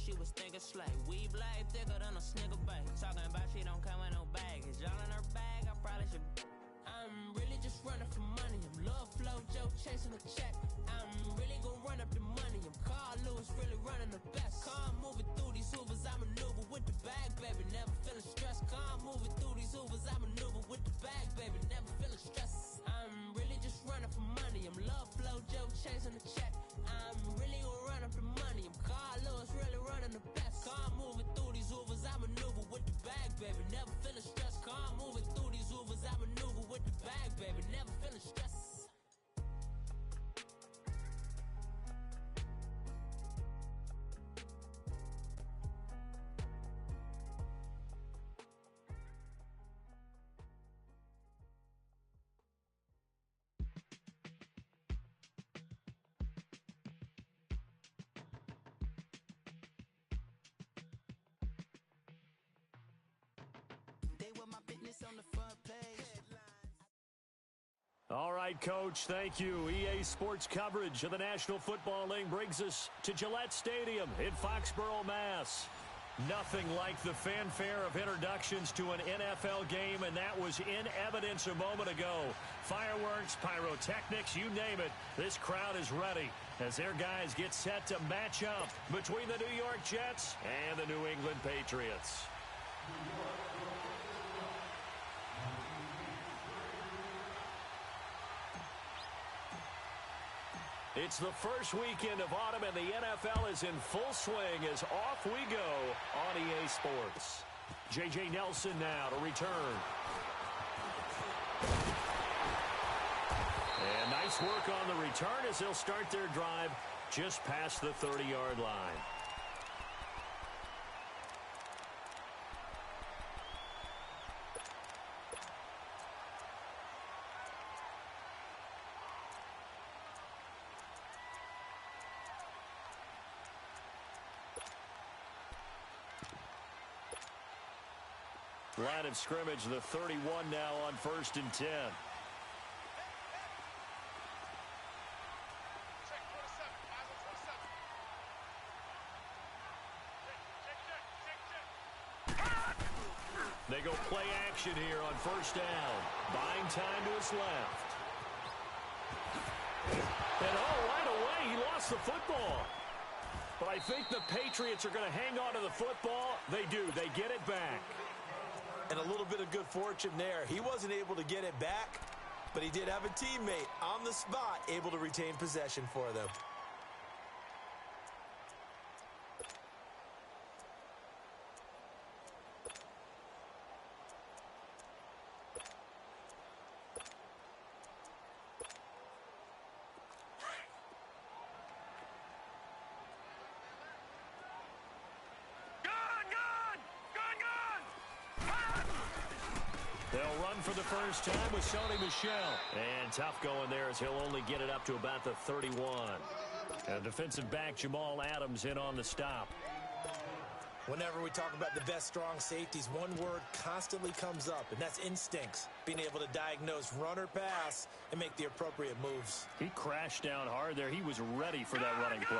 she was thinking slay. We blade thicker than a snicker bag. Talking about she don't come with no baggage. All in her bag, I probably should. I'm really just running for money. I'm love flow, Joe chasing a check. I'm really gonna run up the money. I'm Carl Lewis, really running the best. Car moving through these Hoovers, I maneuver with the bag, baby. Never feeling stressed. Car moving through these Hoovers, I maneuver with the bag, baby. Never feeling stressed. I'm really just running for money. I'm love flow, Joe chasing the check. I'm really gonna run up the money. I'm Carl Lewis, really running the best. Car moving through these Hoovers, I maneuver with the bag, baby. Never feeling stressed. Car moving through these Hoovers, I maneuver with the bag, baby. Never feeling stressed. They were my business on the front page. All right, Coach, thank you. EA Sports coverage of the National Football League brings us to Gillette Stadium in Foxborough, Mass. Nothing like the fanfare of introductions to an NFL game, and that was in evidence a moment ago. Fireworks, pyrotechnics, you name it. This crowd is ready as their guys get set to match up between the New York Jets and the New England Patriots. It's the first weekend of autumn, and the NFL is in full swing as off we go on EA Sports. J.J. Nelson now to return. And nice work on the return as they'll start their drive just past the 30-yard line. Line of scrimmage, the 31 now on 1st and 10. They go play action here on 1st down. Buying time to his left. And right away, he lost the football. But I think the Patriots are going to hang on to the football. They do. They get it back. And a little bit of good fortune there. He wasn't able to get it back, but he did have a teammate on the spot able to retain possession for them. They'll run for the first time with Sony Michel. And tough going there as he'll only get it up to about the 31. And defensive back Jamal Adams in on the stop. Whenever we talk about the best strong safeties, one word constantly comes up, and that's instincts. Being able to diagnose run or pass and make the appropriate moves. He crashed down hard there. He was ready for that running play.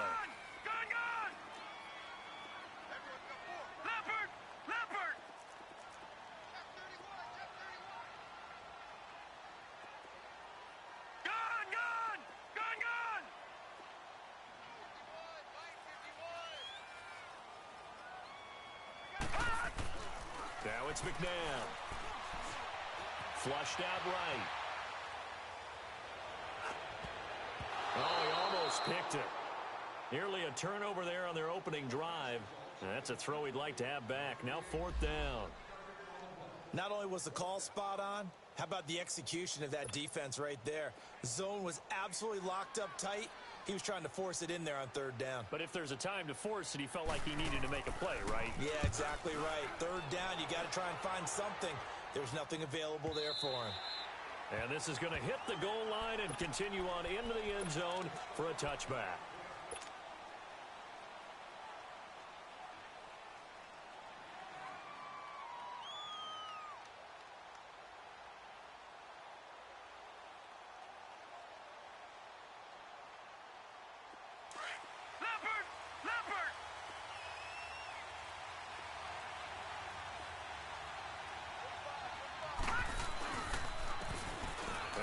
Now it's McNabb. Flushed out right. Oh, he almost picked it. Nearly a turnover there on their opening drive. That's a throw he'd like to have back. Now 4th down. Not only was the call spot on, how about the execution of that defense right there? The zone was absolutely locked up tight. He was trying to force it in there on 3rd down. But if there's a time to force it, he felt like he needed to make a play, right? Yeah, exactly right. 3rd down, you got to try and find something. There's nothing available there for him. And this is going to hit the goal line and continue on into the end zone for a touchback.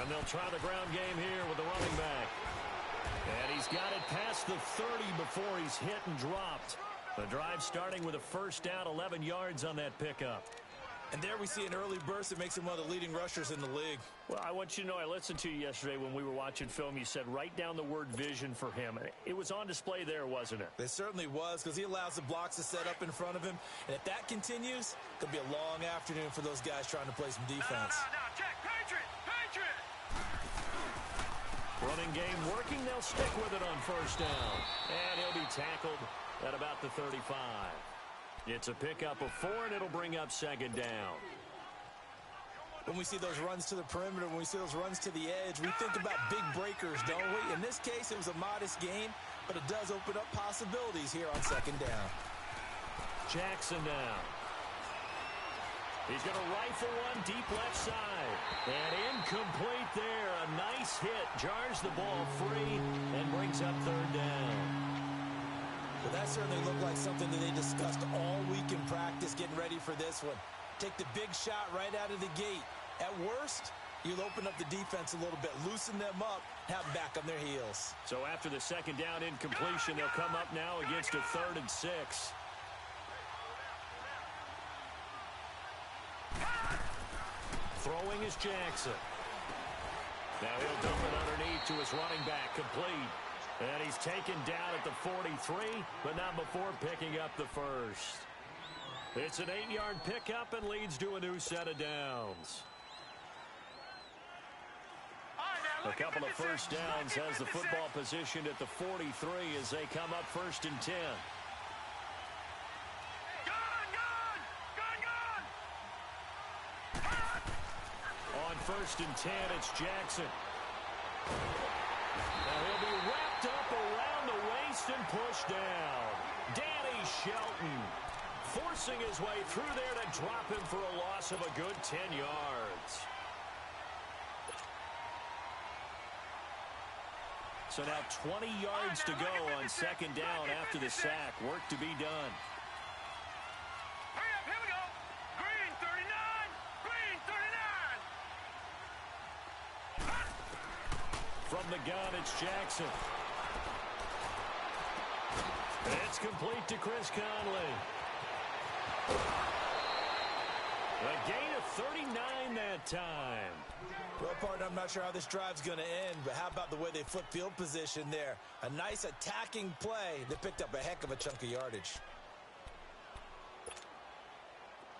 And they'll try the ground game here with the running back. And he's got it past the 30 before he's hit and dropped. The drive starting with a first down, 11 yards on that pickup. And there we see an early burst that makes him one of the leading rushers in the league. Well, I want you to know, I listened to you yesterday when we were watching film. You said write down the word vision for him. It was on display there, wasn't it? It certainly was, because he allows the blocks to set up in front of him. And if that continues, it could be a long afternoon for those guys trying to play some defense. No, check. Patriot! Running game working. They'll stick with it on first down. And he'll be tackled at about the 35. It's a pickup of 4, and it'll bring up second down. When we see those runs to the perimeter, when we see those runs to the edge, we think about big breakers, don't we? In this case, it was a modest gain, but it does open up possibilities here on second down. Jackson now. He's going to rifle one deep left side. And incomplete there. A nice hit. Jars the ball free and brings up third down. Well, that certainly looked like something that they discussed all week in practice getting ready for this one. Take the big shot right out of the gate. At worst, you'll open up the defense a little bit, loosen them up, have them back on their heels. So after the second down incompletion, they'll come up now against a 3rd and 6. Throwing is Jackson. Now he'll dump it underneath to his running back, complete. And he's taken down at the 43, but not before picking up the first. It's an 8-yard pickup and leads to a new set of downs. A couple of first downs has the football positioned at the 43 as they come up 1st and 10. On 1st and 10, it's Jackson. Now he'll be wrapped up around the waist and pushed down. Danny Shelton forcing his way through there to drop him for a loss of a good 10 yards. So now 20 yards to go on second down after the sack. Work to be done. Hurry up, here we go. Green 39. From the gun, it's Jackson. It's complete to Chris Conley. A gain of 39 that time. Well, partner, I'm not sure how this drive's going to end, but how about the way they flip field position there? A nice attacking play that picked up a heck of a chunk of yardage.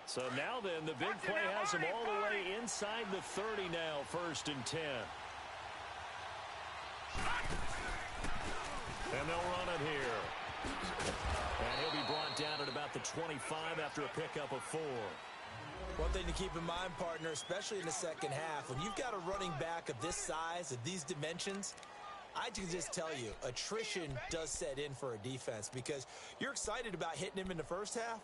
So now then, the big play has them all the way inside the 30 now, 1st and 10. And they'll run it here. And he'll be brought down at about the 25 after a pickup of 4. One thing to keep in mind, partner, especially in the second half, when you've got a running back of this size, of these dimensions, I can just tell you, attrition does set in for a defense because you're excited about hitting him in the first half.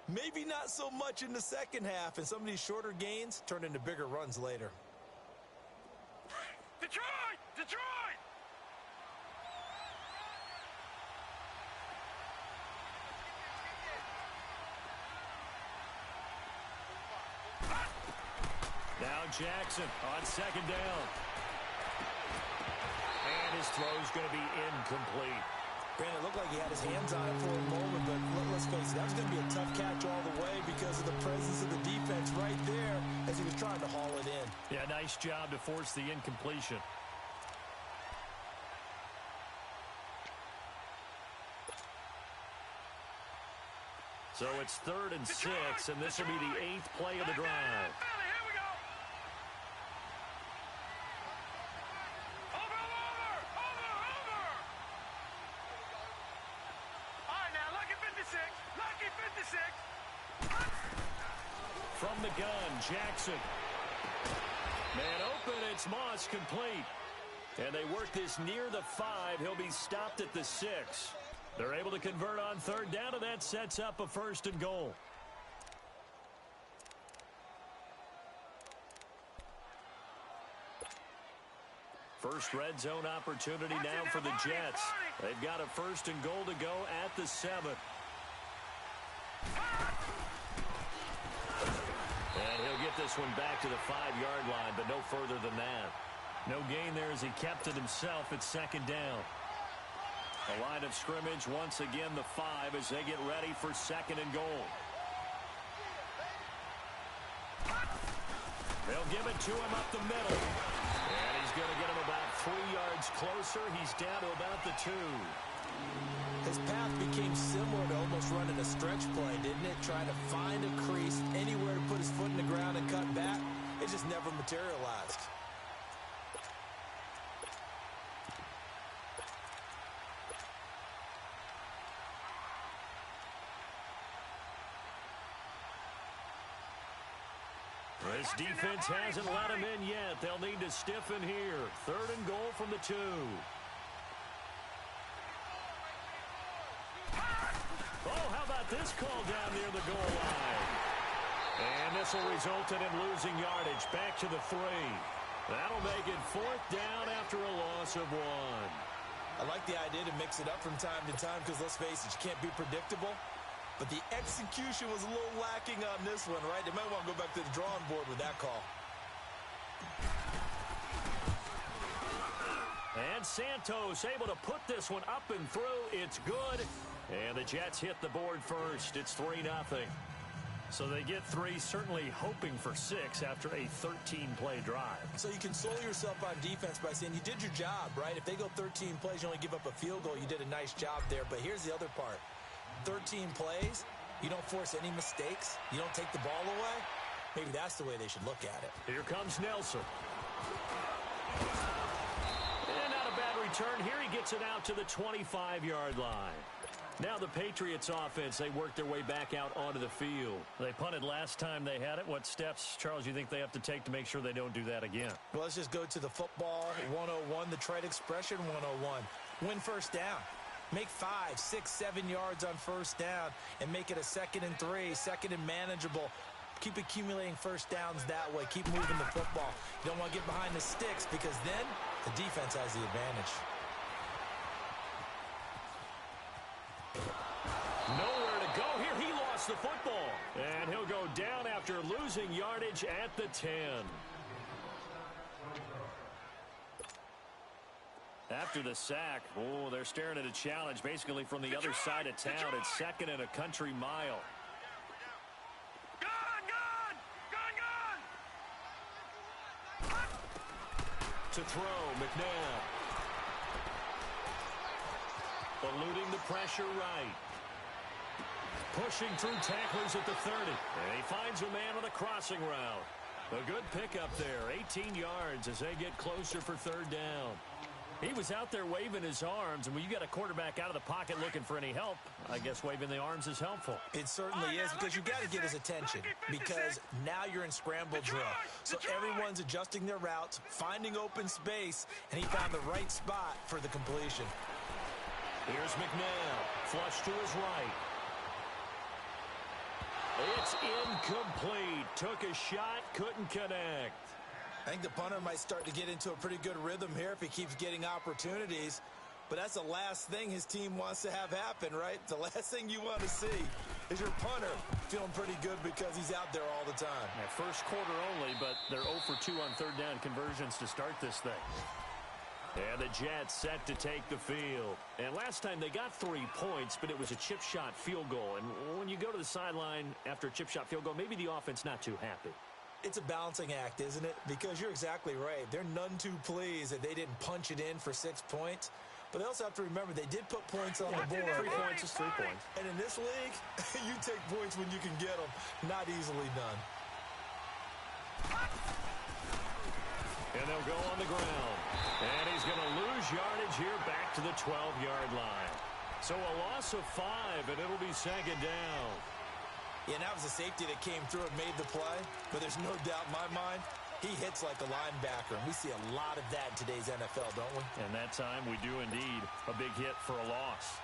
Maybe not so much in the second half, and some of these shorter gains turn into bigger runs later. Detroit! Now Jackson on second down. And his throw's going to be incomplete. Brandon, it looked like he had his hands on it for a moment, but let's face it, that was going to be a tough catch all the way because of the presence of the defense right there as he was trying to haul it in. Yeah, nice job to force the incompletion. So it's 3rd and 6, and this will be the 8th play of the drive. From the gun, Jackson. Man open, it's Moss, complete. And they work this near the 5. He'll be stopped at the 6. They're able to convert on 3rd down, and that sets up a 1st and goal. First red zone opportunity now for the Jets. They've got a 1st and goal to go at the 7. And he'll get this one back to the 5-yard line, but no further than that. No gain there as he kept it himself at second down. The line of scrimmage, once again, the 5 as they get ready for second and goal. They'll give it to him up the middle. And he's going to get him about 3 yards closer. He's down to about the 2. His path became similar to almost running a stretch play, didn't it? Trying to find a crease, anywhere to put his foot in the ground and cut back. It just never materialized. This defense hasn't let him in yet. They'll need to stiffen here. Third and goal from the 2. Oh, how about this call down near the goal line? And this will result in him losing yardage. Back to the 3. That'll make it 4th down after a loss of 1. I like the idea to mix it up from time to time because, let's face it, you can't be predictable. But the execution was a little lacking on this one, right? They might want to go back to the drawing board with that call. And Santos able to put this one up and through. It's good. And the Jets hit the board first. It's 3-0. So they get 3, certainly hoping for 6 after a 13-play drive. So you console yourself on defense by saying you did your job, right? If they go 13 plays, you only give up a field goal, you did a nice job there. But here's the other part. 13 plays, you don't force any mistakes, you don't take the ball away. Maybe that's the way they should look at it. Here comes Nelson. And not a bad return. Here he gets it out to the 25-yard line. Now the Patriots offense, they work their way back out onto the field. They punted last time they had it. What steps, Charles, you think they have to take to make sure they don't do that again? Well, let's just go to the football 101, the trite expression 101. Win first down. Make 5, 6, 7 yards on first down and make it a 2nd and 3, 2nd and manageable. Keep accumulating first downs that way. Keep moving the football. You don't want to get behind the sticks because then the defense has the advantage. Nowhere to go here. He lost the football. And he'll go down after losing yardage at the 10. After the sack, oh, they're staring at a challenge basically from the other side of town. It's 2nd and a country mile. To throw, McNabb. Eluding the pressure right. Pushing through tacklers at the 30. And he finds a man on a crossing route. A good pickup there. 18 yards as they get closer for 3rd down. He was out there waving his arms, and when you got a quarterback out of the pocket looking for any help, I guess waving the arms is helpful. It certainly is because you got to get his attention because now you're in scramble drill. So everyone's adjusting their routes, finding open space, and he found the right spot for the completion. Here's McNabb, flush to his right. It's incomplete. Took a shot, couldn't connect. I think the punter might start to get into a pretty good rhythm here if he keeps getting opportunities. But that's the last thing his team wants to have happen, right? The last thing you want to see is your punter feeling pretty good because he's out there all the time. Yeah, first quarter only, but they're 0 for 2 on 3rd down conversions to start this thing. And the Jets set to take the field. And last time they got 3 points, but it was a chip shot field goal. And when you go to the sideline after a chip shot field goal, maybe the offense not too happy. It's a balancing act, isn't it? Because you're exactly right. They're none too pleased that they didn't punch it in for 6 points. But they also have to remember they did put points on the board. 3 points is 3 points. And in this league, you take points when you can get them. Not easily done. And they'll go on the ground. And he's going to lose yardage here back to the 12-yard line. So a loss of 5, and it'll be 2nd down. Yeah, and that was a safety that came through and made the play. But there's no doubt in my mind, he hits like a linebacker. And we see a lot of that in today's NFL, don't we? And that time we do indeed. A big hit for a loss.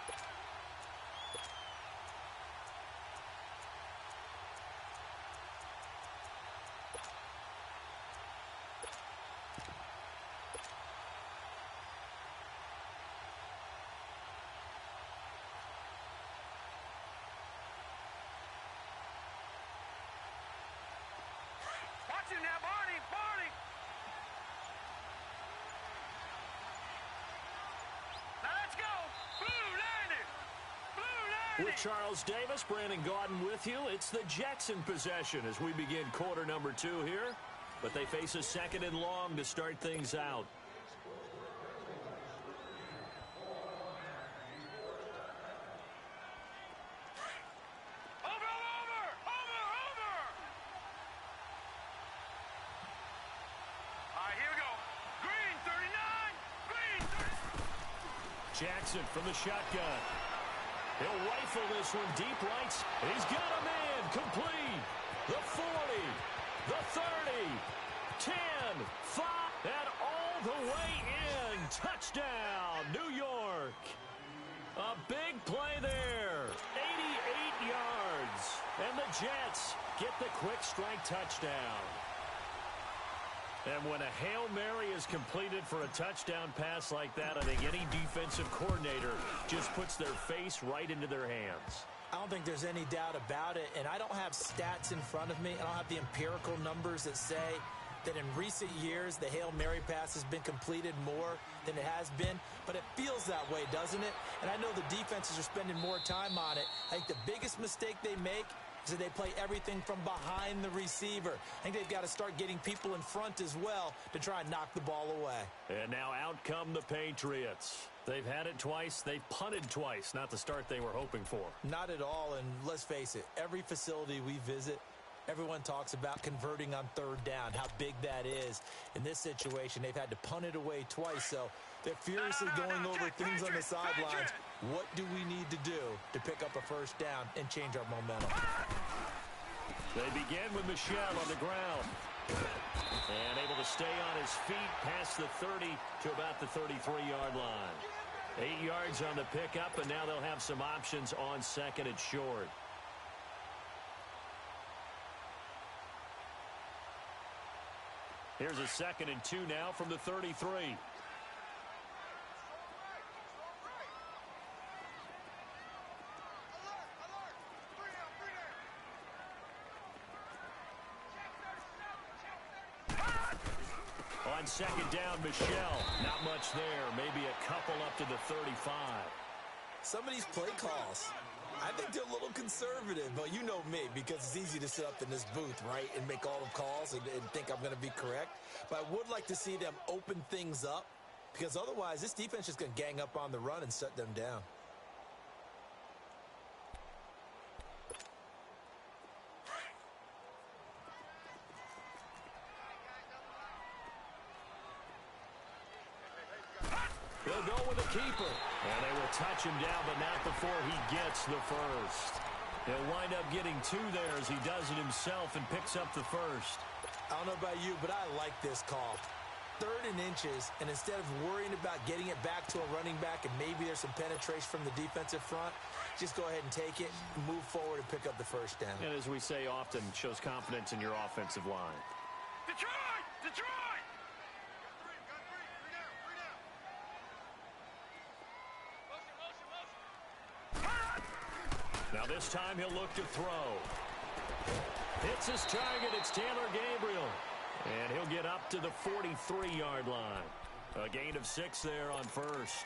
With Charles Davis, Brandon Gaudin with you. It's the Jets in possession as we begin quarter number 2 here. But they face a second and long to start things out. Jackson from the shotgun. He'll rifle this one deep right. He's got a man complete. The 40, the 30, 10, 5, and all the way in. Touchdown, New York. A big play there. 88 yards. And the Jets get the quick strike touchdown. And when a Hail Mary is completed for a touchdown pass like that, I think any defensive coordinator just puts their face right into their hands. I don't think there's any doubt about it, and I don't have stats in front of me. I don't have the empirical numbers that say that in recent years the Hail Mary pass has been completed more than it has been, but it feels that way, doesn't it? And I know the defenses are spending more time on it. I think the biggest mistake they make is that they play everything from behind the receiver. I think they've got to start getting people in front as well to try and knock the ball away. And now out come the Patriots. They've had it twice. They've punted twice. Not the start they were hoping for. Not at all, and let's face it, every facility we visit, everyone talks about converting on third down, how big that is. In this situation, they've had to punt it away twice, so they're furiously going over things on the sidelines. What do we need to do to pick up a first down and change our momentum? They begin with Michel on the ground. And able to stay on his feet past the 30 to about the 33-yard line. 8 yards on the pickup, and now they'll have some options on second and short. Here's a 2nd and 2 now from the 33. On second down, Michel. Not much there. Maybe a couple up to the 35. Some of these play calls, I think they're a little conservative, but you know me, because it's easy to sit up in this booth, right, and make all the calls and think I'm going to be correct. But I would like to see them open things up, because otherwise this defense is going to gang up on the run and shut them down. They'll go with the keeper. And they will touch him down, but not before he gets the first. He'll wind up getting 2 there as he does it himself and picks up the first. I don't know about you, but I like this call. 3rd and inches, and instead of worrying about getting it back to a running back and maybe there's some penetration from the defensive front, just go ahead and take it, move forward, and pick up the first down. And as we say often, shows confidence in your offensive line. Detroit! Detroit! Now this time he'll look to throw. Hits his target. It's Taylor Gabriel. And he'll get up to the 43-yard line. A gain of 6 there on first.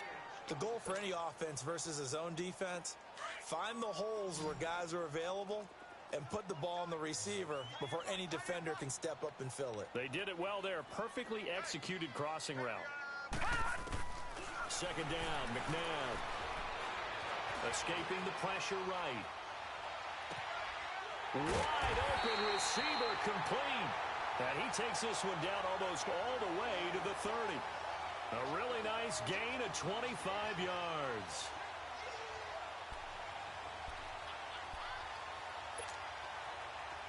The goal for any offense versus a zone defense, find the holes where guys are available and put the ball on the receiver before any defender can step up and fill it. They did it well there. Perfectly executed crossing route. Second down, McNabb. Escaping the pressure right. Wide open receiver complete. And he takes this one down almost all the way to the 30. A really nice gain of 25 yards.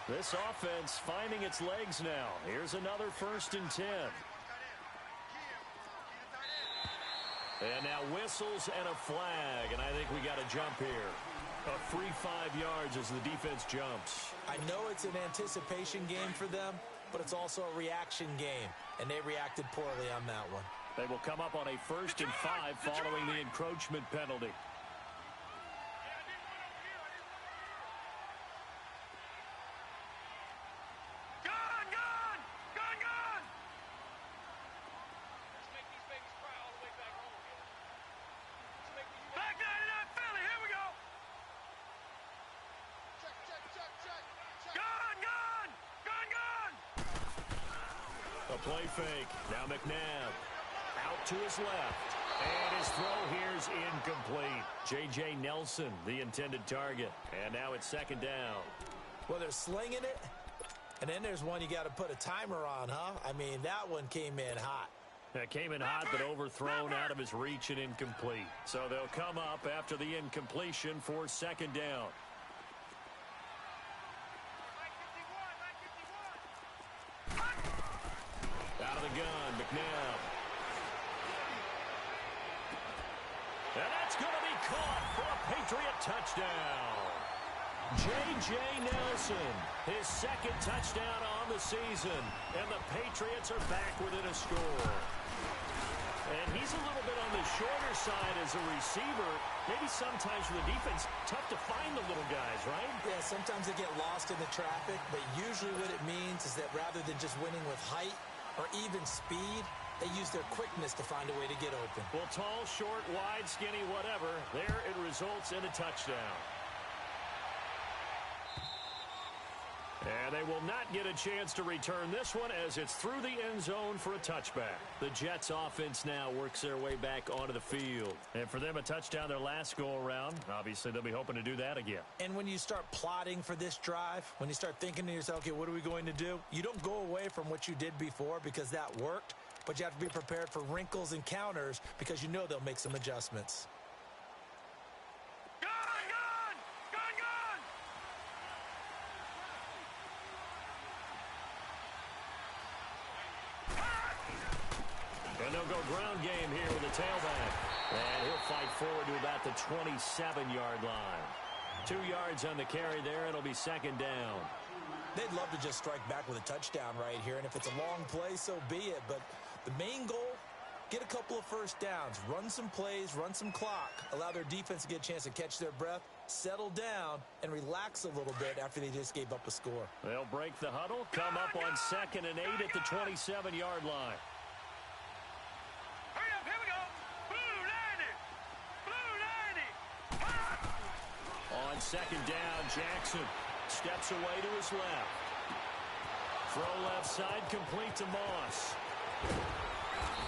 This offense finding its legs now. Here's another 1st and 10. And now whistles and a flag, and I think we got a jump here. A free 5 yards as the defense jumps. I know it's an anticipation game for them, but it's also a reaction game, and they reacted poorly on that one. They will come up on a 1st and 5 following the encroachment penalty. A play fake. Now McNabb. Out to his left. And his throw here's incomplete. J.J. Nelson, the intended target. And now it's second down. Well, they're slinging it. And then there's one you got to put a timer on, huh? I mean, that one came in hot. That came in hot, but overthrown out of his reach and incomplete. So they'll come up after the incompletion for second down. Out of the gun, McNabb. And that's going to be caught for a Patriot touchdown. J.J. Nelson, his second touchdown on the season. And the Patriots are back within a score. And he's a little bit on the shorter side as a receiver. Maybe sometimes for the defense, tough to find the little guys, right? Yeah, sometimes they get lost in the traffic, but usually what it means is that rather than just winning with height or even speed, they use their quickness to find a way to get open. Well, tall, short, wide, skinny, whatever, there it results in a touchdown. And they will not get a chance to return this one as it's through the end zone for a touchback. The Jets offense now works their way back onto the field. And for them, a touchdown their last go-around. Obviously, they'll be hoping to do that again. And when you start plotting for this drive, when you start thinking to yourself, okay, what are we going to do? You don't go away from what you did before because that worked, but you have to be prepared for wrinkles and counters because you know they'll make some adjustments. And they'll go ground game here with the tailback. And he'll fight forward to about the 27-yard line. 2 yards on the carry there. It'll be second down. They'd love to just strike back with a touchdown right here. And if it's a long play, so be it. But the main goal, get a couple of first downs. Run some plays, run some clock. Allow their defense to get a chance to catch their breath, settle down, and relax a little bit after they just gave up a score. They'll break the huddle, come up on 2nd and 8 at the 27-yard line. On second down, Jackson steps away to his left. Throw left side, complete to Moss.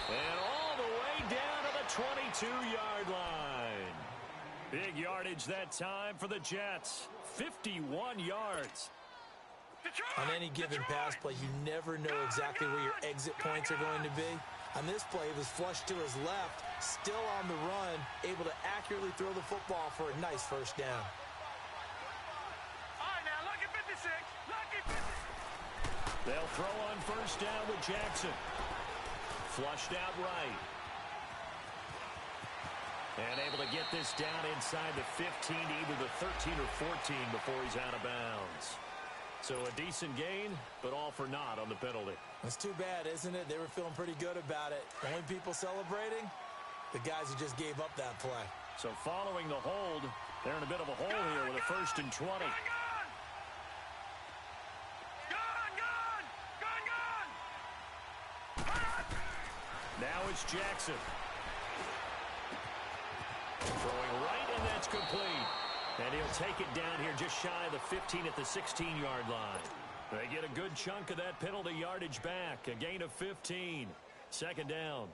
And all the way down to the 22-yard line. Big yardage that time for the Jets. 51 yards. On any given pass play, you never know exactly where your exit points are going to be. On this play, he was flushed to his left, still on the run, able to accurately throw the football for a nice first down. All right, now, lucky 56. Lucky 56. They'll throw on first down with Jackson. Flushed out right. And able to get this down inside the 15, either the 13 or 14 before he's out of bounds. So a decent gain, but all for naught on the penalty. It's too bad, isn't it? They were feeling pretty good about it. The only people celebrating, the guys who just gave up that play. So following the hold, they're in a bit of a hole here with a 1st and 20. Now it's Jackson. Throwing right, and that's complete. And he'll take it down here just shy of the 15 at the 16-yard line. They get a good chunk of that penalty yardage back. A gain of 15. Second down.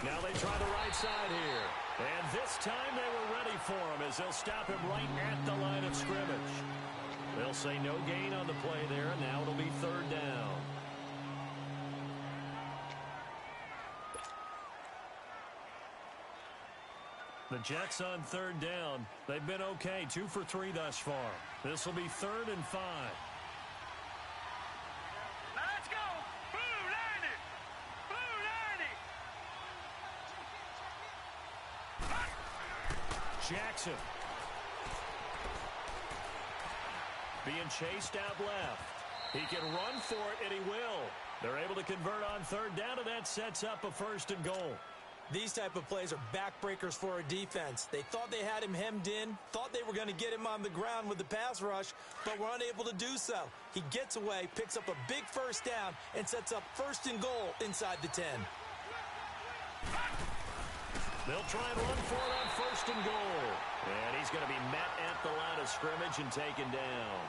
Now they try the right side here. And this time they were ready for him as they'll stop him right at the line of scrimmage. They'll say no gain on the play there, and now it'll be third down. The Jets on third down. They've been okay, 2 for 3 thus far. This will be 3rd and 5. Let's go! Blue 90! Blue 90! Jackson. Being chased out left. He can run for it, and he will. They're able to convert on third down, and that sets up a 1st and goal. These type of plays are backbreakers for a defense. They thought they had him hemmed in, thought they were going to get him on the ground with the pass rush, but were unable to do so. He gets away, picks up a big first down, and sets up 1st and goal inside the 10. They'll try and run for it on 1st and goal. And he's going to be met at the line of scrimmage and taken down.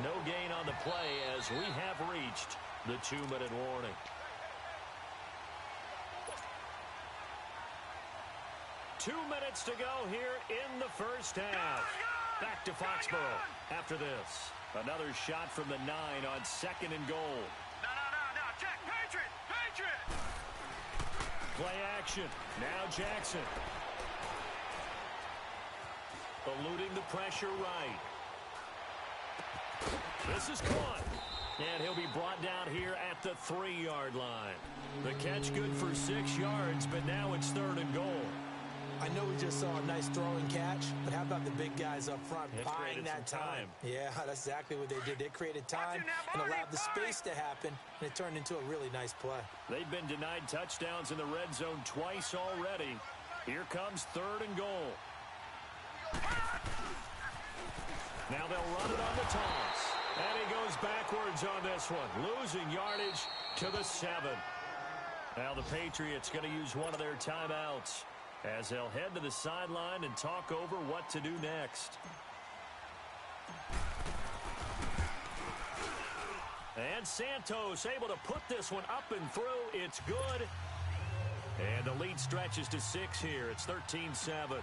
No gain on the play as we have reached the 2-minute warning. 2 minutes to go here in the first half. Back to Foxborough after this. Another shot from the 9 on 2nd and goal. No, check. Patriot! Play action. Now Jackson. Eluding the pressure right. This is caught. And he'll be brought down here at the 3-yard line. The catch good for 6 yards, but now it's 3rd and goal. I know we just saw a nice throwing catch, but how about the big guys up front buying that time? Yeah, that's exactly what they did. They created time and allowed the space to happen, and it turned into a really nice play. They've been denied touchdowns in the red zone twice already. Here comes 3rd and goal. Now they'll run it on the toss. And he goes backwards on this one, losing yardage to the 7. Now the Patriots going to use one of their timeouts as they'll head to the sideline and talk over what to do next. And Santos able to put this one up and through. It's good. And the lead stretches to 6 here. It's 13-7.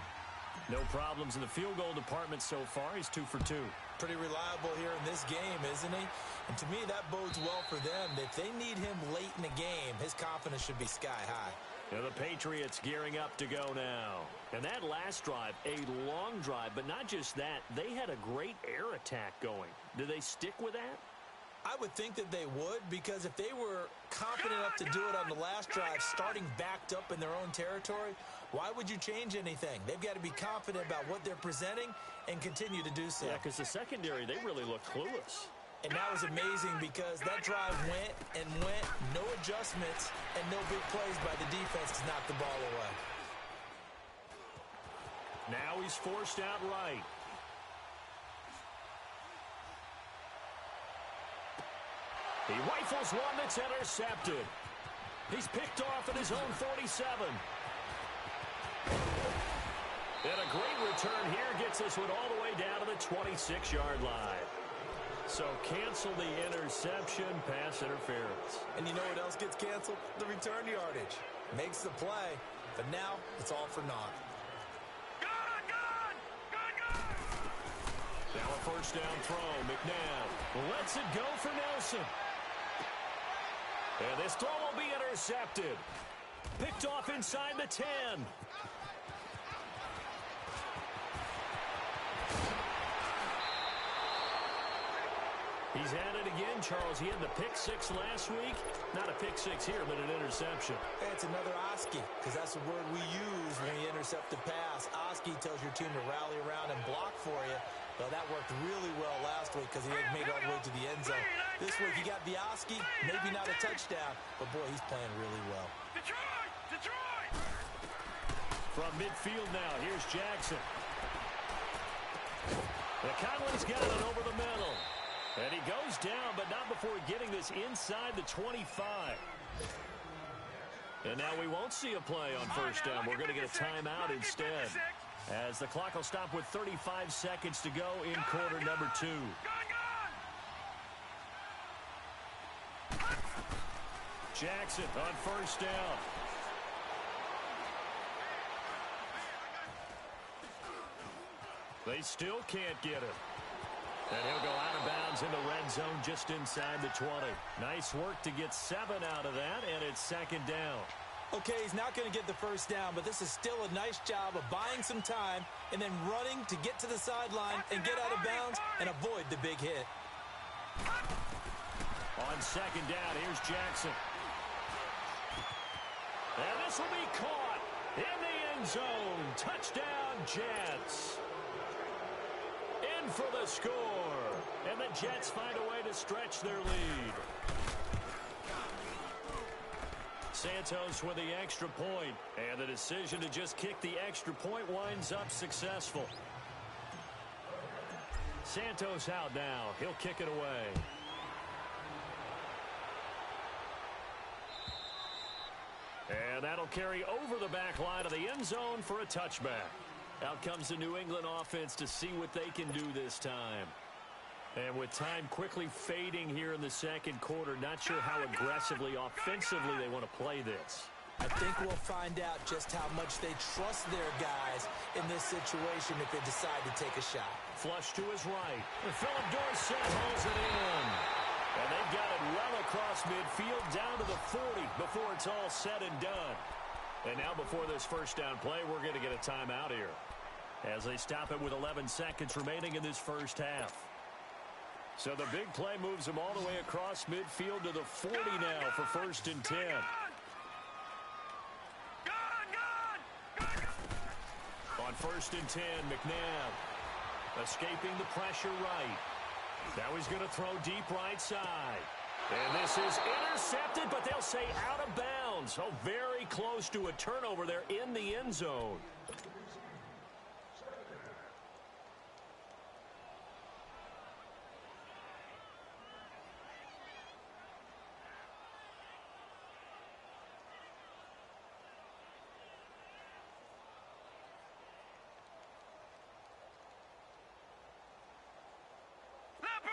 No problems in the field goal department so far. He's 2 for 2. Pretty reliable here in this game, isn't he? And to me, that bodes well for them. If they need him late in the game, his confidence should be sky high. Now the Patriots gearing up to go now. And that last drive, a long drive, but not just that. They had a great air attack going. Do they stick with that? I would think that they would, because if they were confident enough to do it on the last drive, starting backed up in their own territory, why would you change anything? They've got to be confident about what they're presenting and continue to do so. Yeah, because the secondary, they really look clueless. And that was amazing because that drive went and went, no adjustments, and no big plays by the defense to knock the ball away. Now he's forced out right. He rifles one that's intercepted. He's picked off at his own 47. And a great return here gets this one all the way down to the 26-yard line. So cancel the interception, pass interference. And you know what else gets canceled? The return yardage. Makes the play, but now it's all for naught. Now a first down throw. McNabb lets it go for Nelson. And this throw will be intercepted. Picked off inside the 10. He's had it again, Charles. He had the pick 6 last week. Not a pick 6 here, but an interception. Hey, it's another Oski, because that's the word we use when you intercept the pass. Oski tells your team to rally around and block for you. Well, that worked really well last week because he had made it all the way to the end zone. This week he got the Oski, maybe not a touchdown, but boy, he's playing really well. Detroit! From midfield now, here's Jackson. The Conley's got it over the middle. And he goes down, but not before getting this inside the 25. And now we won't see a play on first down. We're going to get a timeout instead, as the clock will stop with 35 seconds to go in quarter number 2. Jackson on first down. They still can't get him. And he'll go out of bounds in the red zone just inside the 20. Nice work to get 7 out of that, and it's second down. Okay, he's not going to get the first down, but this is still a nice job of buying some time and then running to get to the sideline and get out of bounds and avoid the big hit. On second down, here's Jackson. And this will be caught in the end zone. Touchdown, Jets. In for the score. And the Jets find a way to stretch their lead. Santos with the extra point. And the decision to just kick the extra point winds up successful. Santos out now. He'll kick it away. And that'll carry over the back line of the end zone for a touchback. Out comes the New England offense to see what they can do this time. And with time quickly fading here in the second quarter, not sure how aggressively, offensively they want to play this. I think we'll find out just how much they trust their guys in this situation if they decide to take a shot. Flush to his right. And Philip Dorsett holds it in. And they've got it well across midfield down to the 40 before it's all said and done. And now before this first down play, we're going to get a timeout here as they stop it with 11 seconds remaining in this first half. So the big play moves them all the way across midfield to the 40 now for 1st and 10. On 1st and 10, McNabb escaping the pressure right. Now he's going to throw deep right side. And this is intercepted, but they'll say out of bounds. Oh, very close to a turnover there in the end zone.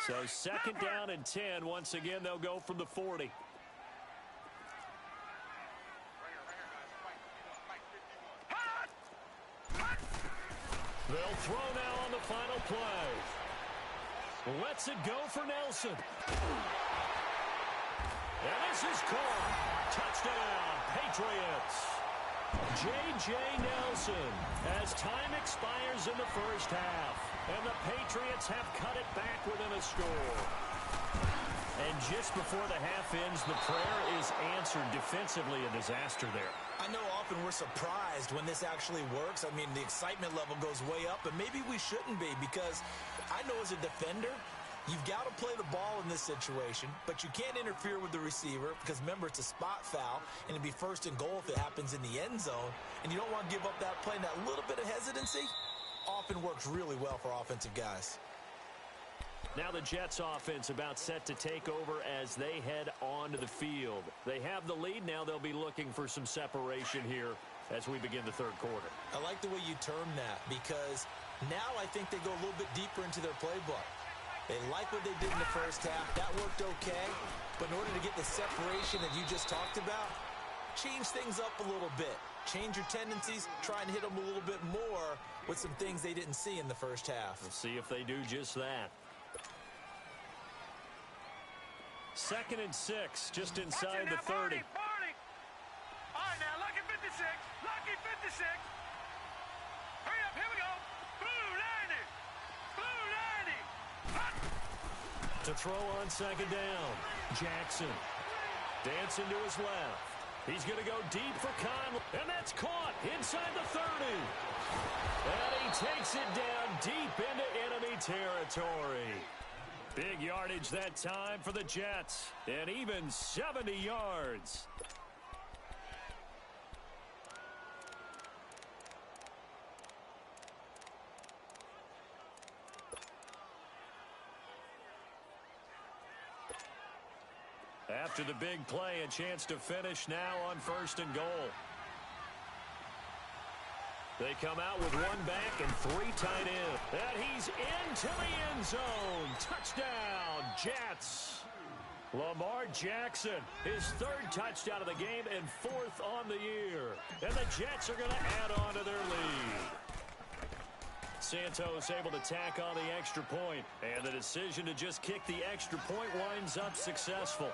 So 2nd down and 10. Once again, they'll go from the 40. They'll throw now on the final play. Lets it go for Nelson. And this is caught. Touchdown, Patriots. J.J. Nelson as time expires in the first half. And the Patriots have cut it back within a score. And just before the half ends, the prayer is answered. Defensively, a disaster there. I know often we're surprised when this actually works. I mean, the excitement level goes way up, and maybe we shouldn't be because I know as a defender, you've got to play the ball in this situation, but you can't interfere with the receiver because, remember, it's a spot foul, and it'd be 1st and goal if it happens in the end zone, and you don't want to give up that play. And that little bit of hesitancy often works really well for offensive guys. Now the Jets offense about set to take over as they head onto the field. They have the lead. Now they'll be looking for some separation here as we begin the third quarter. I like the way you term that because now I think they go a little bit deeper into their playbook. They like what they did in the first half. That worked okay. But in order to get the separation that you just talked about, change things up a little bit. Change your tendencies, try and hit them a little bit more with some things they didn't see in the first half. We'll see if they do just that. 2nd and 6, just inside the 30. 40. All right, now, lucky 56. Lucky 56. Hurry up, here we go. Blue 90. Blue 90. To throw on 2nd down. Jackson dancing to his left. He's going to go deep for Conley. And that's caught inside the 30. And he takes it down deep into enemy territory. Big yardage that time for the Jets. And even 70 yards. After the big play, a chance to finish now on 1st and goal. They come out with one back and 3 tight ends. And he's into the end zone. Touchdown, Jets. Lamar Jackson, his 3rd touchdown of the game and 4th on the year. And the Jets are going to add on to their lead. Santos able to tack on the extra point. And the decision to just kick the extra point winds up successful.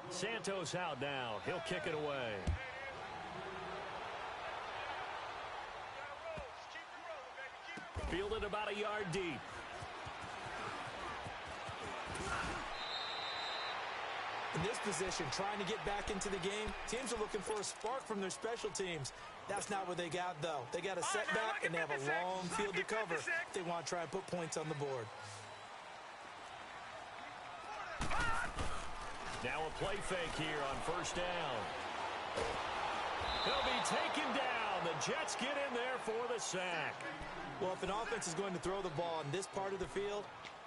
Santos out now. He'll kick it away. Fielded about a yard deep. In this position, trying to get back into the game, teams are looking for a spark from their special teams. That's not what they got, though. They got a setback, and they have a long field to cover if they want to try and put points on the board. Now a play fake here on 1st down. He'll be taken down. The Jets get in there for the sack. Well, if an offense is going to throw the ball in this part of the field,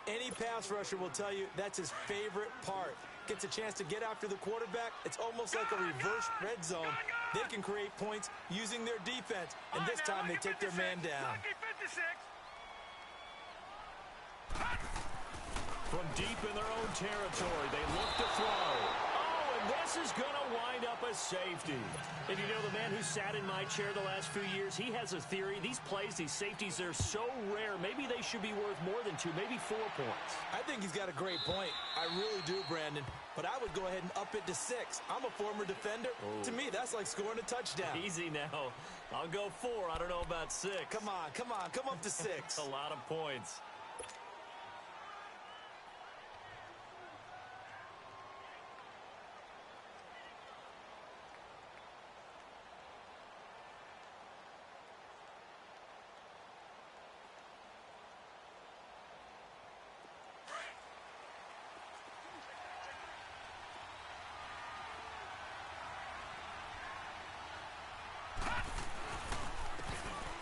Any pass rusher will tell you that's his favorite part. Gets a chance to get after the quarterback. It's almost like a reverse red zone. They can create points using their defense, and this time they take their man down. From deep in their own territory, they look to throw. Oh, and this is going to wind up a safety. And you know, the man who sat in my chair the last few years, he has a theory. These plays, these safeties, they're so rare. Maybe they should be worth more than 2, maybe 4 points. I think he's got a great point. I really do, Brandon. But I would go ahead and up it to 6. I'm a former defender. Oh. To me, that's like scoring a touchdown. Easy now. I'll go 4. I don't know about 6. Come on. Come up to 6. A lot of points.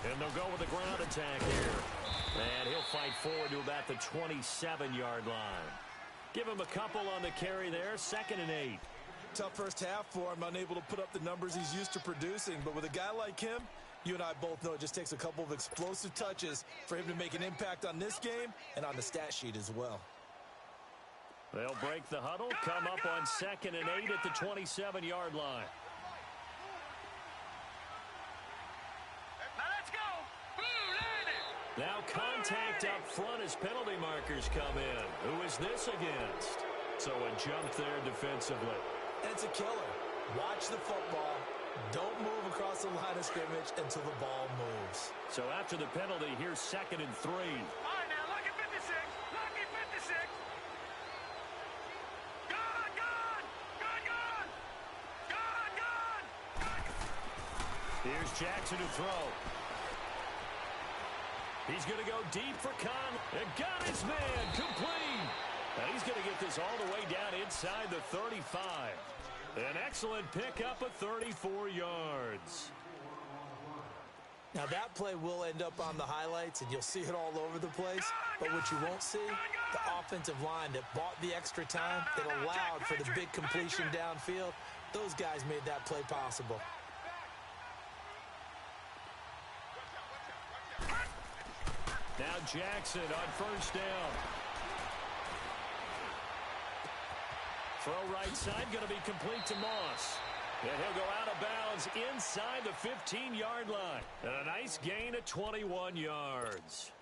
And they'll go with the ground attack here. And he'll fight forward to about the 27-yard line. Give him a couple on the carry there. 2nd and 8. Tough first half for him, unable to put up the numbers he's used to producing. But with a guy like him, you and I both know it just takes a couple of explosive touches for him to make an impact on this game and on the stat sheet as well. They'll break the huddle, come up on 2nd and 8 at the 27-yard line. Now contact up front as penalty markers come in. Who is this against? So a jump there defensively. And it's a killer. Watch the football. Don't move across the line of scrimmage until the ball moves. So after the penalty, here's 2nd and 3. All right, now, lucky 56. Lucky 56. Gone. Here's Jackson to throw. He's going to go deep for Conley. And got his man complete. And he's going to get this all the way down inside the 35. An excellent pickup of 34 yards. Now that play will end up on the highlights, and you'll see it all over the place. But what you won't see, the offensive line that bought the extra time, that allowed for the big completion downfield, those guys made that play possible. Now Jackson on 1st down. Throw right side, going to be complete to Moss. And he'll go out of bounds inside the 15-yard line. And a nice gain of 21 yards.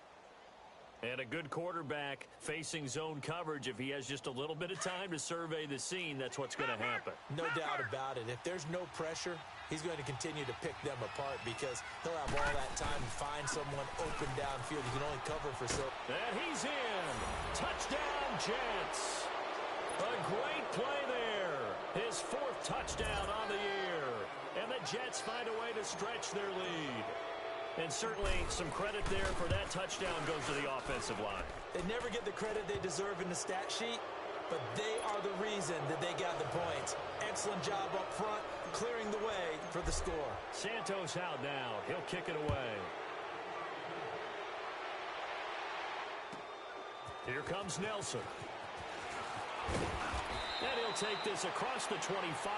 And a good quarterback facing zone coverage. If he has just a little bit of time to survey the scene, that's what's going to happen. No doubt about it. If there's no pressure, he's going to continue to pick them apart because he'll have all that time to find someone open downfield. He can only cover for so. And he's in. Touchdown, Jets. A great play there. His 4th touchdown on the year. And the Jets find a way to stretch their lead. And certainly some credit there for that touchdown goes to the offensive line. They never get the credit they deserve in the stat sheet, but they are the reason that they got the points. Excellent job up front, clearing the way for the score. Santos out now. He'll kick it away. Here comes Nelson. And he'll take this across the 25,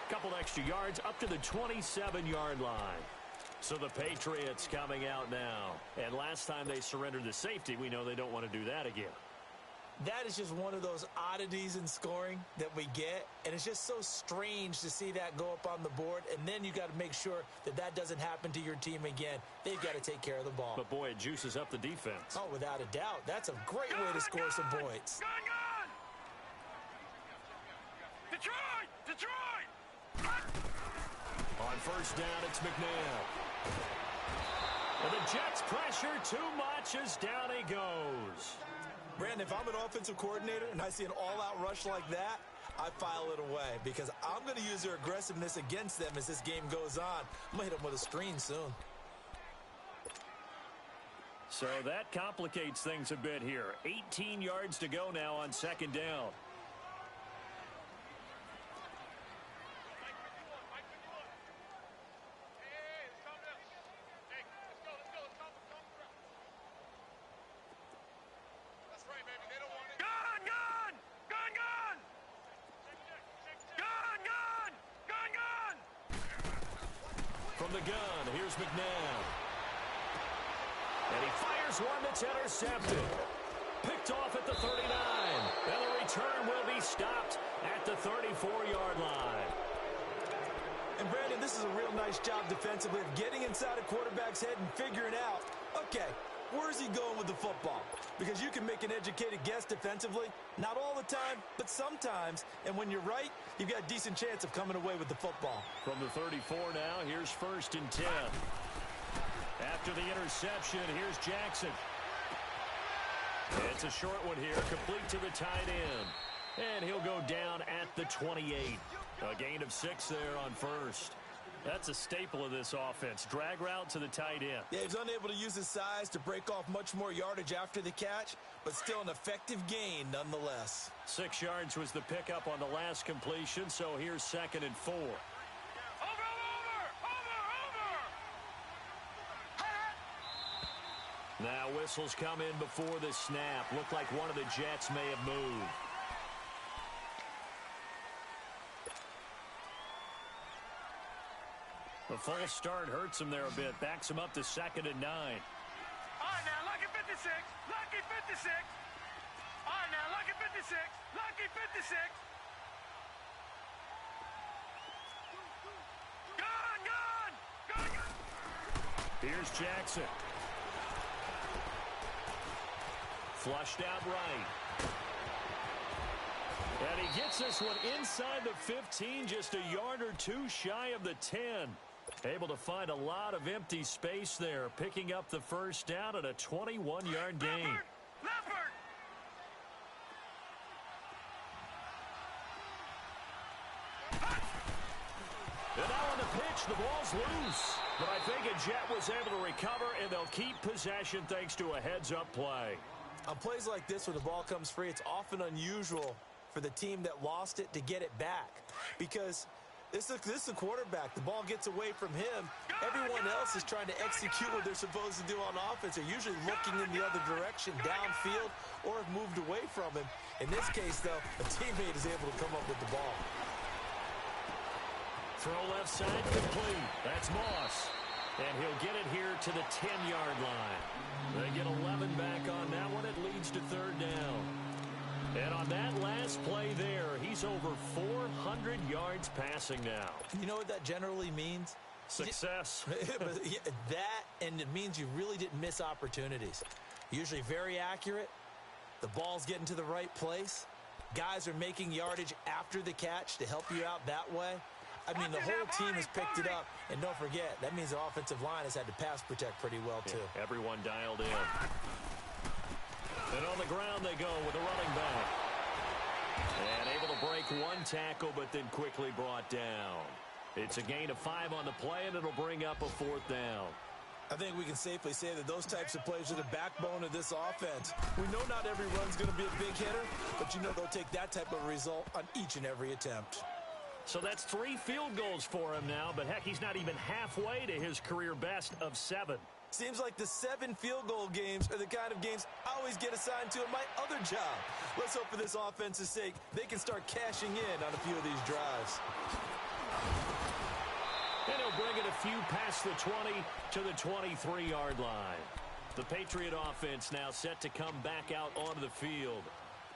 couple extra yards up to the 27-yard line. So the Patriots coming out now. And last time they surrendered the safety, we know they don't want to do that again. That is just one of those oddities in scoring that we get. And it's just so strange to see that go up on the board. And then you got to make sure that that doesn't happen to your team again. They've got to take care of the ball. But, boy, it juices up the defense. Oh, without a doubt. That's a great way to score some points. Gone! Detroit! On 1st down, it's McNabb. And the Jets pressure too much as down he goes. Brandon, if I'm an offensive coordinator and I see an all-out rush like that, I file it away because I'm going to use their aggressiveness against them as this game goes on. I'm going to hit them with a screen soon. So that complicates things a bit here. 18 yards to go now on 2nd down. That's right, baby. from the gun. Here's McNabb. And he fires one that's intercepted. Picked off at the 39. And the return will be stopped at the 34-yard line. And Brandon, this is a real nice job defensively of getting inside a quarterback's head and figuring out, okay, where's he going with the football? Because you can make an educated guess defensively. Not all the time, but sometimes. And when you're right, you've got a decent chance of coming away with the football. From the 34 now, here's 1st and 10. After the interception, here's Jackson. It's a short one here, complete to the tight end. And he'll go down at the 28. A gain of 6 there on 1st. That's a staple of this offense. Drag route to the tight end. Yeah, he's unable to use his size to break off much more yardage after the catch, but still an effective gain nonetheless. 6 yards was the pickup on the last completion, so here's 2nd and 4. Now whistles come in before the snap. Looked like one of the Jets may have moved. The false start hurts him there a bit. Backs him up to 2nd and 9. All right, now, lucky 56. Lucky 56. All right, now, lucky 56. Lucky 56. Gun! Here's Jackson. Flushed out right. And he gets this one inside the 15, just a yard or 2 shy of the 10. Able to find a lot of empty space there, picking up the 1st down at a 21-yard gain. Leopard! And now on the pitch, the ball's loose. But I think a Jet was able to recover, and they'll keep possession thanks to a heads-up play. On plays like this where the ball comes free, it's often unusual for the team that lost it to get it back. Because this is a quarterback. The ball gets away from him. Everyone else is trying to execute what they're supposed to do on offense. They're usually looking in the other direction, downfield, or have moved away from him. In this case, though, a teammate is able to come up with the ball. Throw left side complete. That's Moss. And he'll get it here to the 10-yard line. They get 11 back on that one. It leads to 3rd down. And on that last play there, he's over 400 yards passing now. You know what that generally means? Success. That, and it means you really didn't miss opportunities. Usually very accurate. The ball's getting to the right place. Guys are making yardage after the catch to help you out that way. I mean, the whole team has picked it up. And don't forget, that means the offensive line has had to pass protect pretty well, too. Yeah, everyone dialed in. And on the ground they go with a running back. And able to break 1 tackle, but then quickly brought down. It's a gain of 5 on the play, and it'll bring up a 4th down. I think we can safely say that those types of plays are the backbone of this offense. We know not every run's going to be a big hitter, but you know they'll take that type of result on each and every attempt. So that's 3 field goals for him now, but heck, he's not even halfway to his career best of 7. Seems like the 7 field goal games are the kind of games I always get assigned to in my other job. Let's hope for this offense's sake they can start cashing in on a few of these drives. And he'll bring it a few past the 20 to the 23-yard line. The Patriot offense now set to come back out onto the field.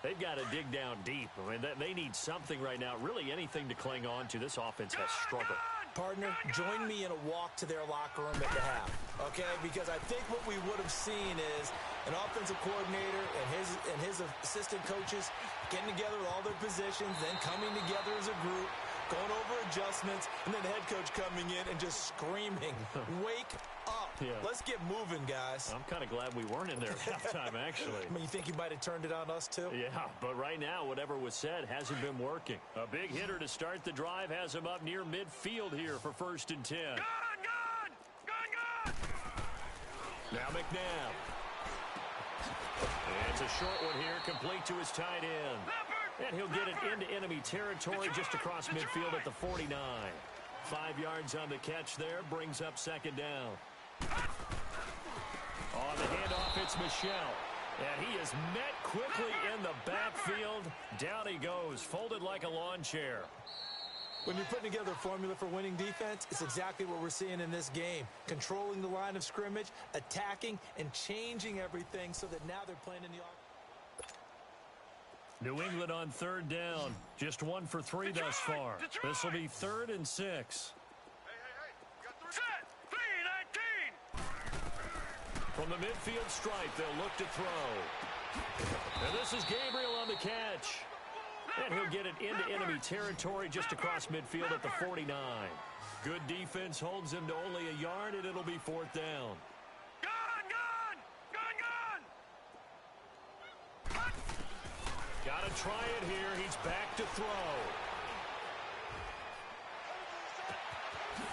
They've got to dig down deep. I mean, they need something right now, really anything to cling on to. This offense has struggled. Partner, join me in a walk to their locker room at the half, okay? Because I think what we would have seen is an offensive coordinator and his assistant coaches getting together with all their positions, then coming together as a group, going over adjustments, and then the head coach coming in and just screaming, wake up. Yeah. Let's get moving, guys. I'm kind of glad we weren't in there at halftime, actually. I mean, you think he might have turned it on us, too? Yeah, but right now, whatever was said hasn't been working. A big hitter to start the drive has him up near midfield here for 1st and 10. Gun! Now McNabb. And it's a short one here, complete to his tight end. And he'll get it into enemy territory just across midfield at the 49. 5 yards on the catch there, brings up 2nd down. On the handoff, it's Michel. And he is met quickly in the backfield. Down he goes, folded like a lawn chair. When you're putting together a formula for winning defense, it's exactly what we're seeing in this game. Controlling the line of scrimmage, attacking, and changing everything so that now they're playing in the offense. New England on third down. Just 1 for 3 thus far. This will be 3rd and 6. Set. 3-19. From the midfield stripe, they'll look to throw. And this is Gabriel on the catch. And he'll get it into enemy territory just across midfield at the 49. Good defense holds him to only a yard, and it'll be 4th down. Gotta try it here. He's back to throw.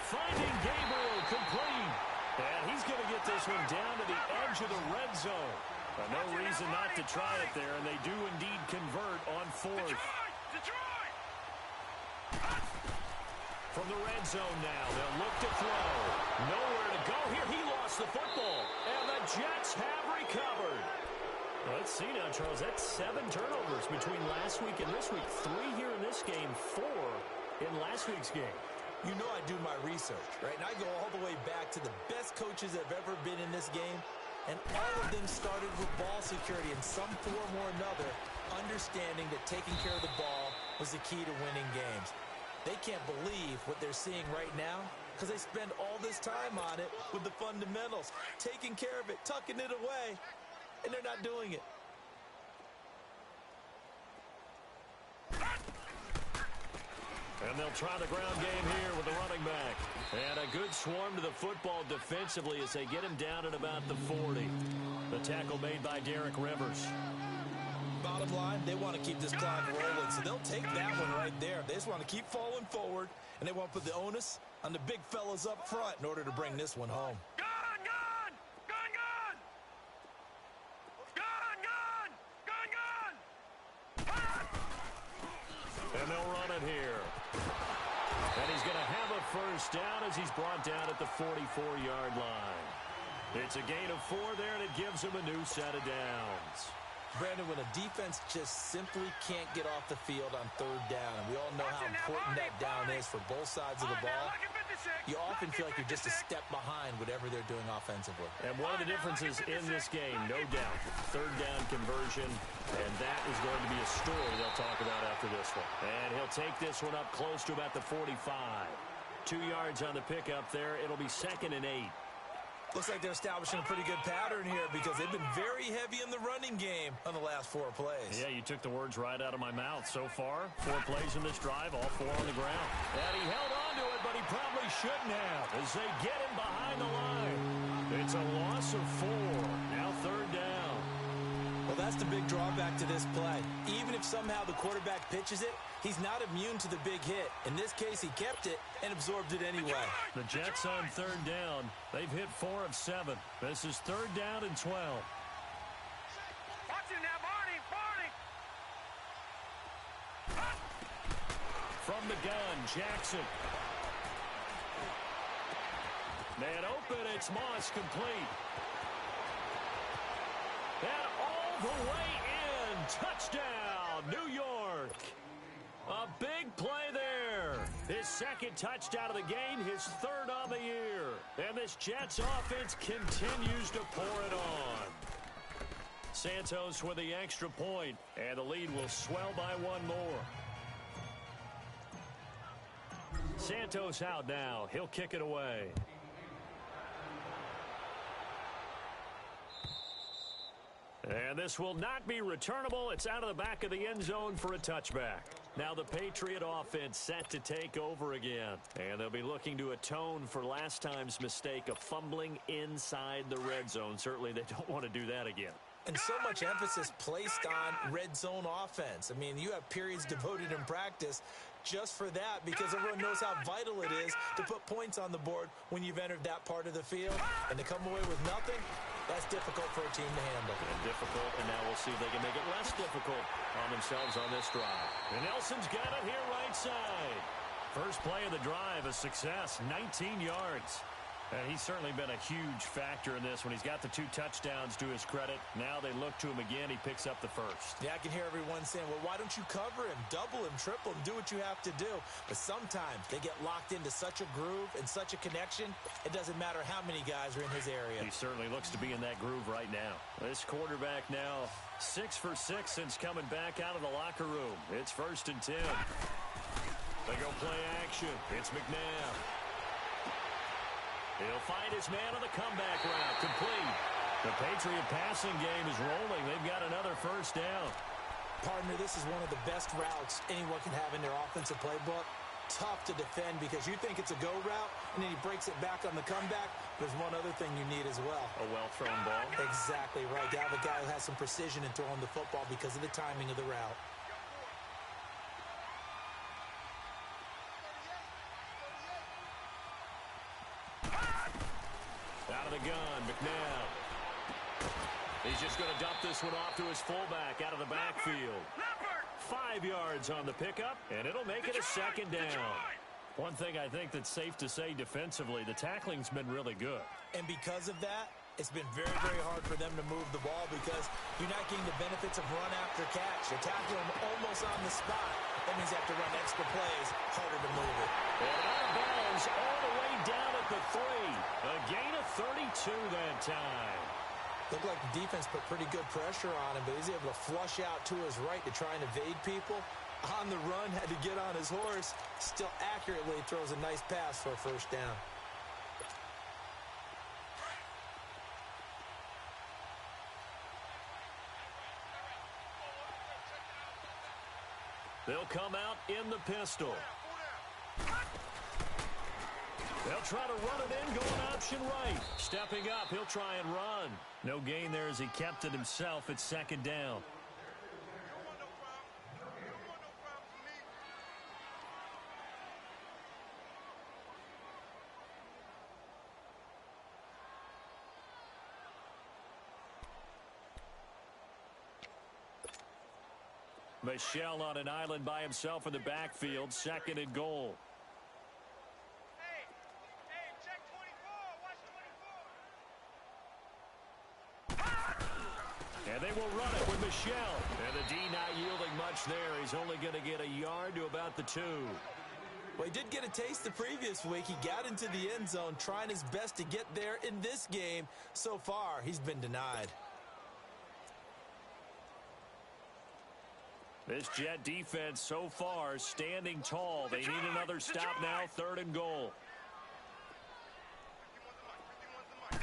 Finding Gabriel complete. And he's going to get this one down to the edge of the red zone. But no reason not to try it there, and they do indeed convert on 4th. From the red zone now, they'll look to throw. Nowhere to go here. He lost the football, and the Jets have recovered. Let's see now, Charles. That's 7 turnovers between last week and this week. 3 here in this game, 4 in last week's game. You know I do my research, right? And I go all the way back to the best coaches that have ever been in this game. And all of them started with ball security in some form or another, understanding that taking care of the ball was the key to winning games. They can't believe what they're seeing right now because they spend all this time on it with the fundamentals, taking care of it, tucking it away, and they're not doing it. And they'll try the ground game here with the running back. And a good swarm to the football defensively as they get him down at about the 40. The tackle made by Derek Rivers. Bottom line, they want to keep this clock rolling, so they'll take that one right there. They just want to keep falling forward, and they want to put the onus on the big fellas up front in order to bring this one home. And they'll run it here. And he's going to have a first down as he's brought down at the 44-yard line. It's a gain of 4 there, and it gives him a new set of downs. Brandon, when a defense just simply can't get off the field on 3rd down, and we all know how important that down is for both sides of the ball, you often feel like you're just a step behind whatever they're doing offensively. And one of the differences in this game, no doubt, 3rd down conversion, and that is going to be a story they'll talk about after this one. And he'll take this one up close to about the 45. 2 yards on the pickup there. It'll be 2nd and 8. Looks like they're establishing a pretty good pattern here because they've been very heavy in the running game on the last 4 plays. Yeah, you took the words right out of my mouth. So far, 4 plays in this drive, all 4 on the ground. And he held on to it, but he probably shouldn't have as they get him behind the line. It's a loss of 4. Now 3rd down. Well, that's the big drawback to this play. Even if somehow the quarterback pitches it, he's not immune to the big hit. In this case, he kept it and absorbed it anyway. The Jets on 3rd down. They've hit 4 of 7. This is 3rd down and 12. Watch it now, Barney. From the gun, Jackson. Man open, it's Moss complete. And all the way in. Touchdown, New York. A big play there. His 2nd touchdown of the game, his 3rd on the year. And this Jets offense continues to pour it on. Santos with the extra point, and the lead will swell by 1 more. Santos out now. He'll kick it away. And this will not be returnable. It's out of the back of the end zone for a touchback. Now the Patriot offense set to take over again. And they'll be looking to atone for last time's mistake of fumbling inside the red zone. Certainly they don't want to do that again. And so much emphasis placed on red zone offense. I mean, you have periods devoted in practice just for that because everyone knows how vital it is to put points on the board when you've entered that part of the field. And to come away with nothing, that's difficult for a team to handle. And difficult, and now we'll see if they can make it less difficult on themselves on this drive. And Nelson's got it here right side. First play of the drive, a success, 19 yards. And he's certainly been a huge factor in this when he's got the 2 touchdowns to his credit. Now they look to him again. He picks up the first. Yeah, I can hear everyone saying, well, why don't you cover him, double him, triple him, do what you have to do. But sometimes they get locked into such a groove and such a connection, it doesn't matter how many guys are in his area. He certainly looks to be in that groove right now. This quarterback now 6 for 6 since coming back out of the locker room. It's 1st and 10. They go play action. It's McNabb. He'll find his man on the comeback route. Complete. The Patriot passing game is rolling. They've got another first down. Partner, this is one of the best routes anyone can have in their offensive playbook. Tough to defend because you think it's a go route, and then he breaks it back on the comeback. There's one other thing you need as well. A well-thrown ball. Exactly right. You have a guy who has some precision in throwing the football because of the timing of the route. Out of the gun, McNabb. He's just going to dump this one off to his fullback out of the backfield. 5 yards on the pickup, and it'll make it a 2nd down. One thing I think that's safe to say defensively, the tackling's been really good. And because of that, it's been very, very hard for them to move the ball because you're not getting the benefits of run after catch. You're tackling them almost on the spot. That means you have to run extra plays, harder to move it. And out of bounds all the way down at the 3. A gain of 32 that time. Looked like the defense put pretty good pressure on him, but he's able to flush out to his right to try and evade people. On the run, had to get on his horse. Still accurately throws a nice pass for a first down. They'll come out in the pistol. They'll try to run it in, going option right. Stepping up, he'll try and run. No gain there as he kept it himself at 2nd down. Michelle on an island by himself in the backfield, 2nd and goal. Hey, check 24. Watch 24. And they will run it with Michelle. And the D not yielding much there. He's only going to get a yard to about the 2. Well, he did get a taste the previous week. He got into the end zone, trying his best to get there in this game. So far, he's been denied. This Jet defense so far standing tall. They need another stop now, 3rd and goal. And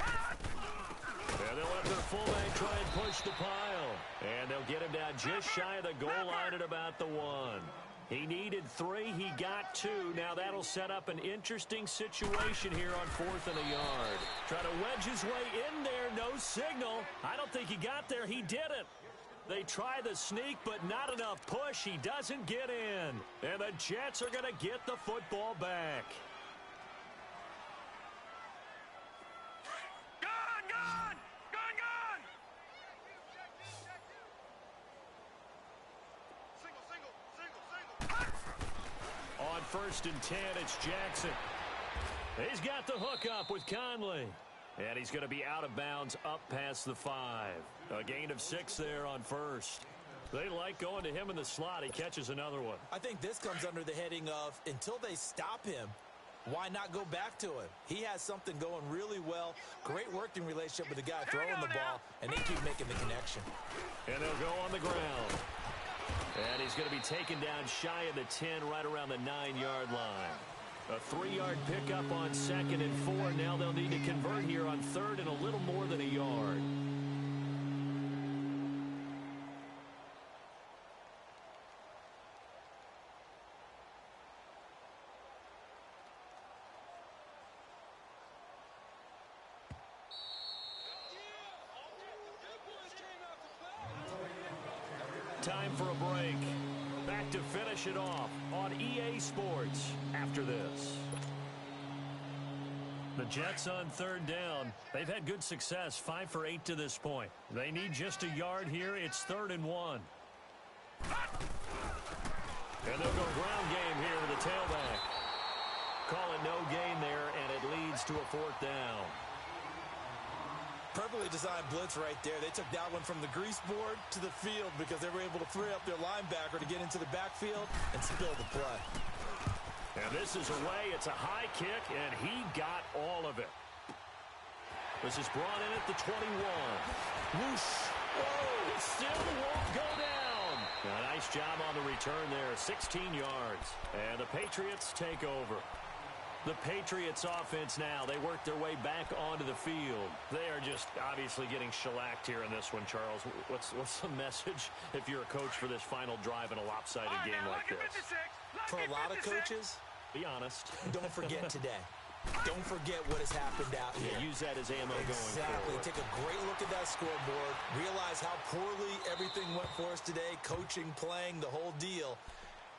they'll let their fullback try and push the pile. And they'll get him down just shy of the goal line at about the 1. He needed 3. He got 2. Now that'll set up an interesting situation here on 4th and a yard. Try to wedge his way in there. No signal. I don't think he got there. He didn't. They try the sneak, but not enough push. He doesn't get in. And the Jets are going to get the football back. Gone! Single. On 1st and 10, it's Jackson. He's got the hook up with Conley. And he's going to be out of bounds up past the 5. A gain of 6 there on 1st. They like going to him in the slot. He catches another one. I think this comes under the heading of until they stop him, why not go back to him? He has something going really well. Great working relationship with the guy throwing the ball, and they keep making the connection. And they'll go on the ground. And he's going to be taken down shy of the 10, right around the 9-yard line. A 3-yard pickup on 2nd and 4. Now they'll need to convert here on 3rd and a little more than a yard. Time for a break. Back to finish it off on EA Sports after this. The Jets on 3rd down. They've had good success, 5 for 8 to this point. They need just a yard here. It's 3rd and 1. And they'll go ground game here with the tailback. Call it no gain there, and it leads leads to a 4th down. Perfectly designed blitz right there. They took that one from the grease board to the field because they were able to free up their linebacker to get into the backfield and spill the play. And this is away. It's a high kick, and he got all of it. This is brought in at the 21. Whoosh. Whoa, it still won't go down. A nice job on the return there, 16 yards. And the Patriots take over. The Patriots offense now, they work their way back onto the field. They are just obviously getting shellacked here in this one, Charles. What's the message if you're a coach for this final drive in a lopsided game like this? For a lot of coaches, be honest. Don't forget today. Don't forget what has happened out here. Yeah, use that as ammo going forward. Exactly. Take a great look at that scoreboard. Realize how poorly everything went for us today. Coaching, playing, the whole deal.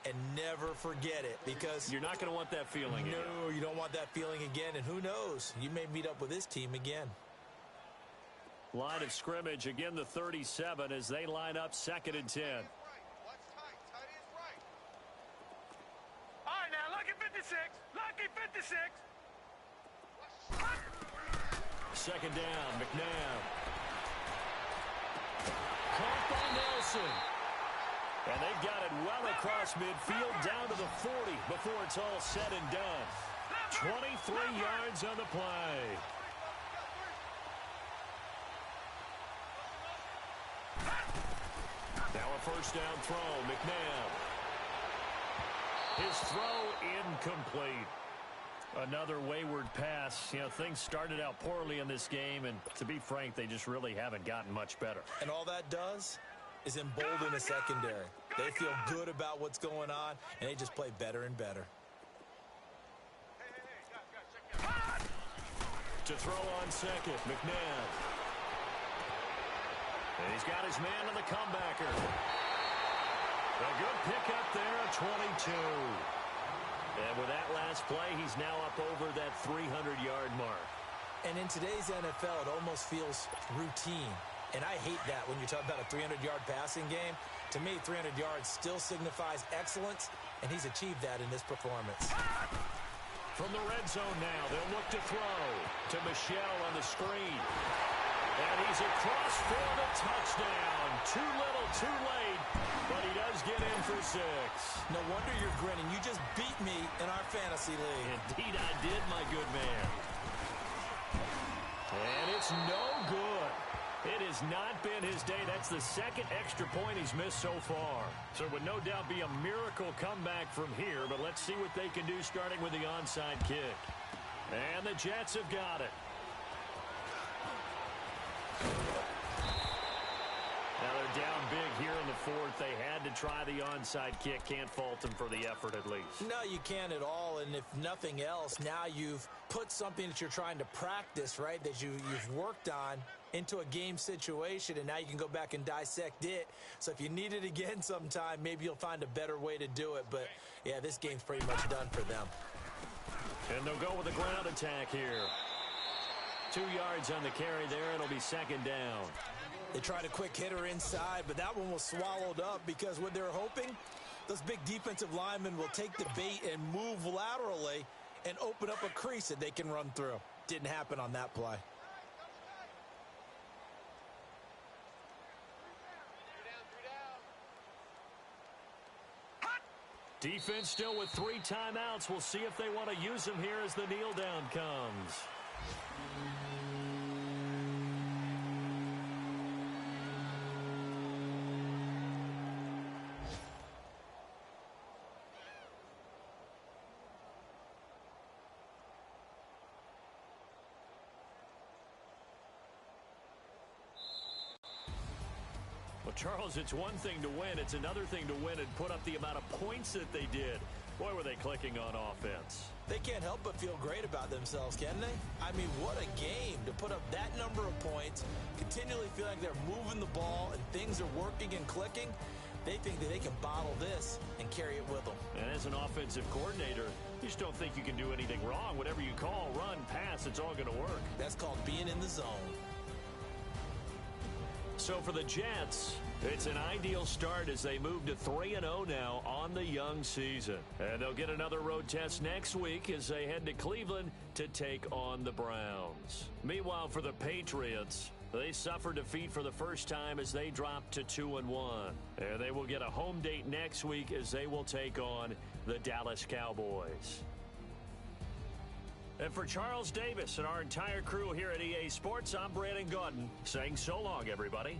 And never forget it, because you're not going to want that feeling again. No, you don't want that feeling again. And who knows? You may meet up with this team again. Line of scrimmage, again the 37 as they line up 2nd and 10. All right, now, lucky 56. Lucky 56. 2nd down, McNabb. Caught by Nelson. And they've got it well across midfield down to the 40 before it's all said and done. 23 yards on the play. Now a 1st down throw, McNabb. His throw incomplete. Another wayward pass. You know, things started out poorly in this game, and to be frank, they just really haven't gotten much better. And all that does is embolden a secondary. They feel good about what's going on, and they just play better and better. To throw on 2nd, McNabb. And he's got his man on the comebacker. A good pickup there at 22. And with that last play, he's now up over that 300-yard mark. And in today's NFL, it almost feels routine. And I hate that when you talk about a 300-yard passing game. To me, 300 yards still signifies excellence, and he's achieved that in this performance. From the red zone now, they'll look to throw to Michel on the screen. And he's across for the touchdown. Too little, too late, but he does get in for 6. No wonder you're grinning. You just beat me in our fantasy league. Indeed I did, my good man. And it's no good. It has not been his day. That's the 2nd extra point he's missed so far. So it would no doubt be a miracle comeback from here, but let's see what they can do starting with the onside kick. And the Jets have got it. Now they're down big here in the 4th. They had to try the onside kick. Can't fault them for the effort at least. No, you can't at all. And if nothing else, now you've put something that you're trying to practice, right, that you've worked on into a game situation, and now you can go back and dissect it. So if you need it again sometime, maybe you'll find a better way to do it. But, yeah, this game's pretty much done for them. And they'll go with a ground attack here. 2 yards on the carry there. It'll be 2nd down. They tried a quick hitter inside, but that one was swallowed up because what they're hoping, those big defensive linemen will take the bait and move laterally and open up a crease that they can run through. Didn't happen on that play. Defense still with 3 timeouts. We'll see if they want to use them here as the kneel down comes. Well, Charles, it's one thing to win. It's another thing to win and put up the amount of points that they did. Boy, were they clicking on offense. They can't help but feel great about themselves, can they? I mean, what a game to put up that number of points, continually feel like they're moving the ball and things are working and clicking. They think that they can bottle this and carry it with them. And as an offensive coordinator, you just don't think you can do anything wrong. Whatever you call, run, pass, it's all going to work. That's called being in the zone. So for the Jets, it's an ideal start as they move to 3-0 now on the young season. And they'll get another road test next week as they head to Cleveland to take on the Browns. Meanwhile, for the Patriots, they suffered defeat for the first time as they dropped to 2-1. And they will get a home date next week as they will take on the Dallas Cowboys. And for Charles Davis and our entire crew here at EA Sports, I'm Brandon Gaudin saying so long, everybody.